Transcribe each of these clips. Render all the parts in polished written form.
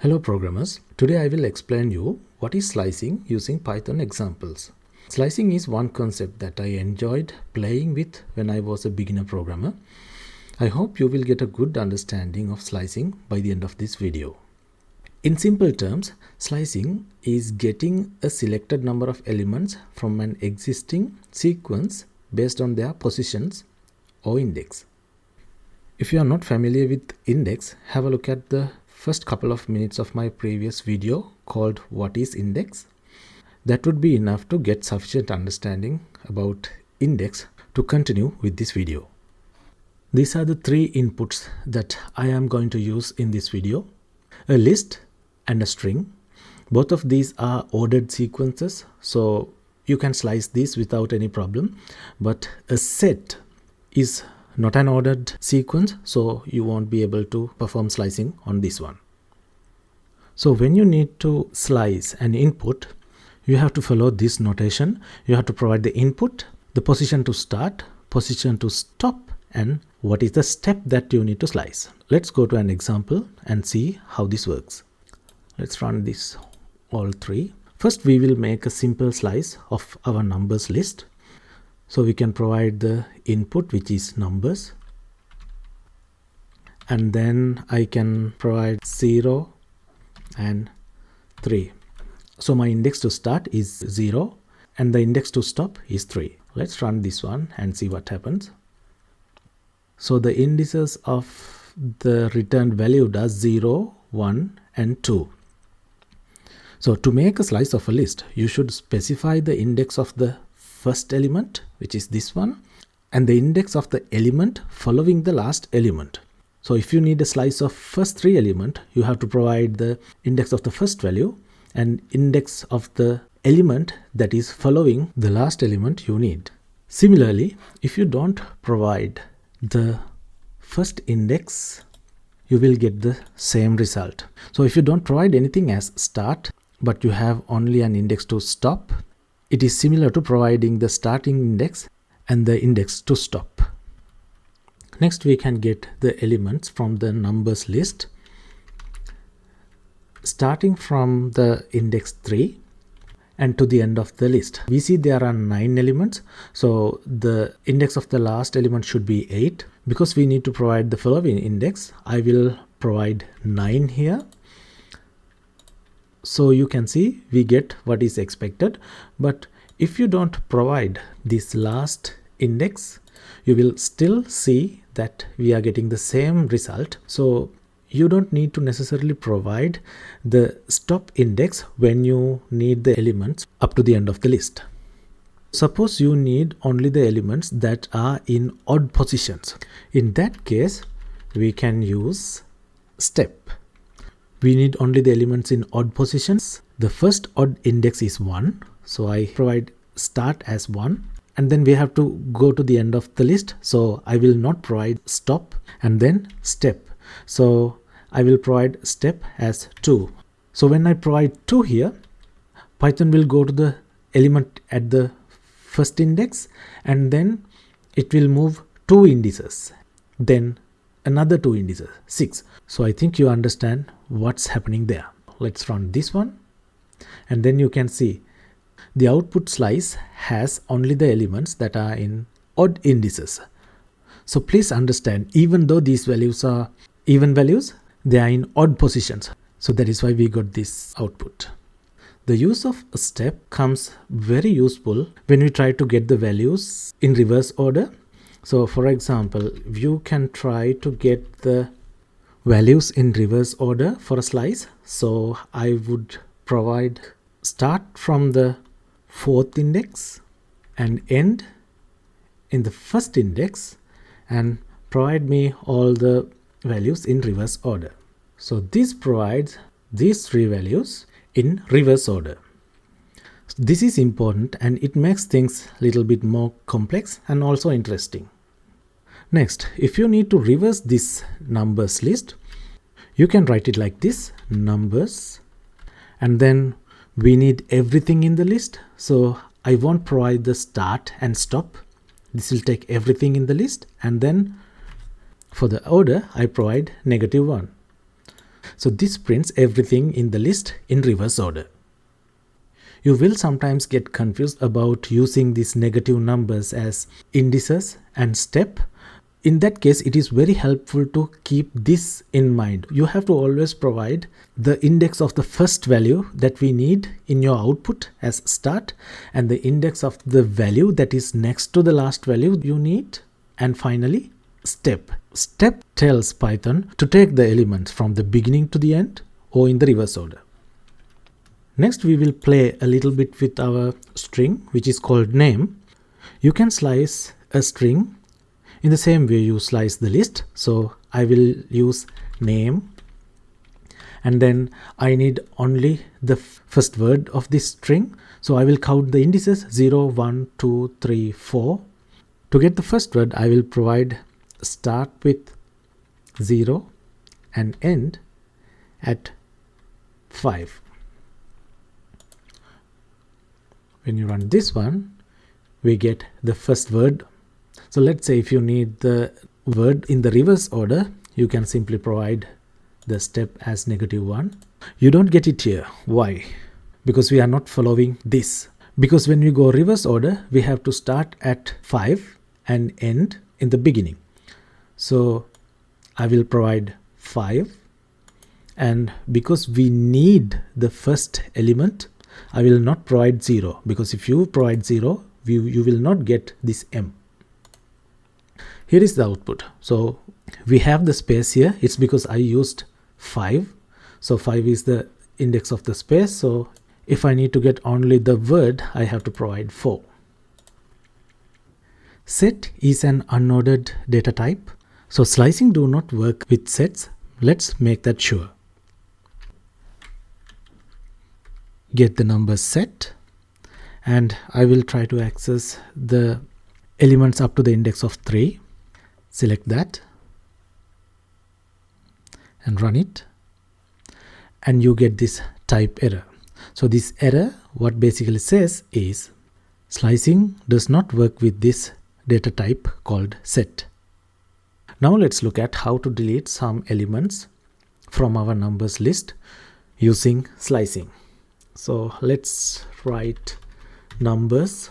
Hello programmers, today I will explain you what is slicing using Python examples. Slicing is one concept that I enjoyed playing with when I was a beginner programmer. I hope you will get a good understanding of slicing by the end of this video. In simple terms, slicing is getting a selected number of elements from an existing sequence based on their positions or index. If you are not familiar with index, have a look at the first couple of minutes of my previous video called What is Index? That would be enough to get sufficient understanding about index to continue with this video. These are the three inputs that I am going to use in this video: a list and a string. Both of these are ordered sequences, so you can slice these without any problem, but a set is not an ordered sequence, so you won't be able to perform slicing on this one. So when you need to slice an input, you have to follow this notation. You have to provide the input, the position to start, position to stop, and what is the step that you need to slice. Let's go to an example and see how this works. Let's run this all three. First, we will make a simple slice of our numbers list. So we can provide the input, which is numbers, and then I can provide 0 and 3. So my index to start is 0 and the index to stop is 3. Let's run this one and see what happens. So the indices of the returned value does 0, 1 and 2. So to make a slice of a list, you should specify the index of the first element, which is this one, and the index of the element following the last element. So if you need a slice of first three element, you have to provide the index of the first value and index of the element that is following the last element you need. Similarly, if you don't provide the first index, you will get the same result. So if you don't provide anything as start, but you have only an index to stop, it is similar to providing the starting index and the index to stop. Next, we can get the elements from the numbers list. Starting from the index 3 and to the end of the list, we see there are 9 elements. So the index of the last element should be 8. Because we need to provide the following index, I will provide 9 here. So you can see we get what is expected, but if you don't provide this last index, you will still see that we are getting the same result. So you don't need to necessarily provide the stop index when you need the elements up to the end of the list. Suppose you need only the elements that are in odd positions. In that case, we can use step. We need only the elements in odd positions. The first odd index is 1. So I provide start as 1. And then we have to go to the end of the list. So I will not provide stop and then step. So I will provide step as 2. So when I provide 2 here, Python will go to the element at the first index and then it will move 2 indices. Then another 2 indices, 6. So I think you understand what's happening there. Let's run this one and then you can see the output slice has only the elements that are in odd indices. So please understand, even though these values are even values, they are in odd positions. So that is why we got this output. The use of a step comes very useful when we try to get the values in reverse order. So for example, you can try to get the values in reverse order for a slice. So I would provide start from the 4th index and end in the first index and provide me all the values in reverse order. So this provides these 3 values in reverse order. This is important and it makes things a little bit more complex and also interesting. Next, if you need to reverse this numbers list, you can write it like this: numbers, and then we need everything in the list. So I won't provide the start and stop. This will take everything in the list, and then for the order I provide -1. So this prints everything in the list in reverse order. You will sometimes get confused about using these negative numbers as indices and step. In that case, it is very helpful to keep this in mind. You have to always provide the index of the first value that we need in your output as start, and the index of the value that is next to the last value you need, and finally step. Step tells Python to take the elements from the beginning to the end or in the reverse order. Next, we will play a little bit with our string, which is called name. You can slice a string in the same way you slice the list. So I will use name, and then I need only the first word of this string. So I will count the indices 0, 1, 2, 3, 4. To get the first word, I will provide start with 0 and end at 5. When you run this one, we get the first word. So let's say if you need the word in the reverse order, you can simply provide the step as -1. You don't get it here. Why? Because we are not following this. Because when we go reverse order, we have to start at 5 and end in the beginning. So I will provide 5, and because we need the first element, I will not provide 0, because if you provide 0, you will not get this M. Here is the output. So we have the space here. It's because I used 5. So 5 is the index of the space. So if I need to get only the word, I have to provide 4. Set is an unordered data type. So slicing do not work with sets. Let's make that sure. Get the numbers set, and I will try to access the elements up to the index of 3. Select that and run it, and you get this type error. So this error, what basically says is slicing does not work with this data type called set. Now let's look at how to delete some elements from our numbers list using slicing. So let's write numbers.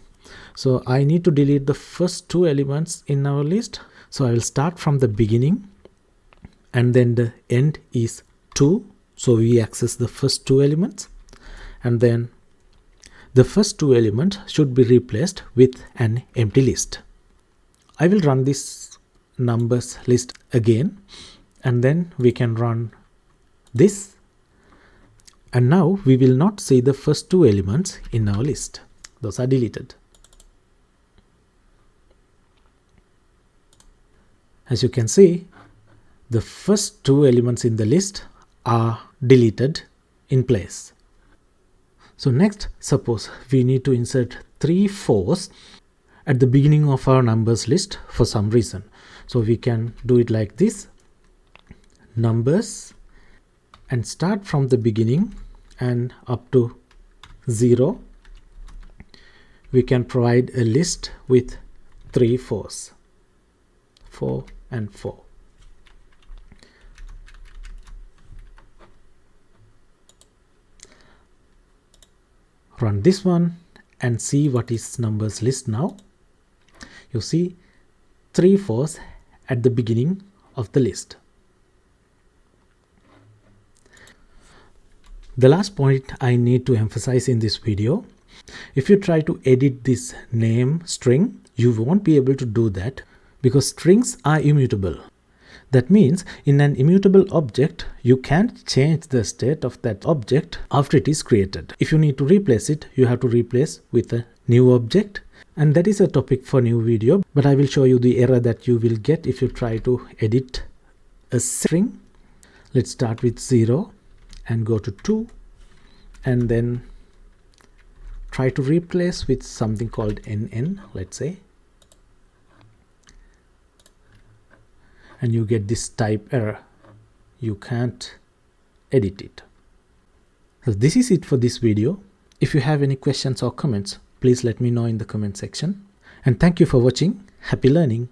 So I need to delete the first 2 elements in our list. So I will start from the beginning, and then the end is 2. So we access the first 2 elements, and then the first 2 elements should be replaced with an empty list. I will run this numbers list again, and then we can run this. And now we will not see the first 2 elements in our list. Those are deleted. As you can see, the first 2 elements in the list are deleted in place. So next, suppose we need to insert 3 4s at the beginning of our numbers list for some reason. So we can do it like this: numbers, and start from the beginning and up to 0. We can provide a list with 3 4s, 4 and 4. Run this one and see what is numbers list now. You see 3 4s at the beginning of the list. The last point I need to emphasize in this video: if you try to edit this name string, you won't be able to do that because strings are immutable. That means in an immutable object, you can't change the state of that object after it is created. If you need to replace it, you have to replace with a new object, and that is a topic for new video, but I will show you the error that you will get if you try to edit a string. Let's start with 0 and go to 2, and then try to replace with something called NN, let's say, and you get this type error. You can't edit it. So this is it for this video. If you have any questions or comments, please let me know in the comment section. And thank you for watching. Happy learning.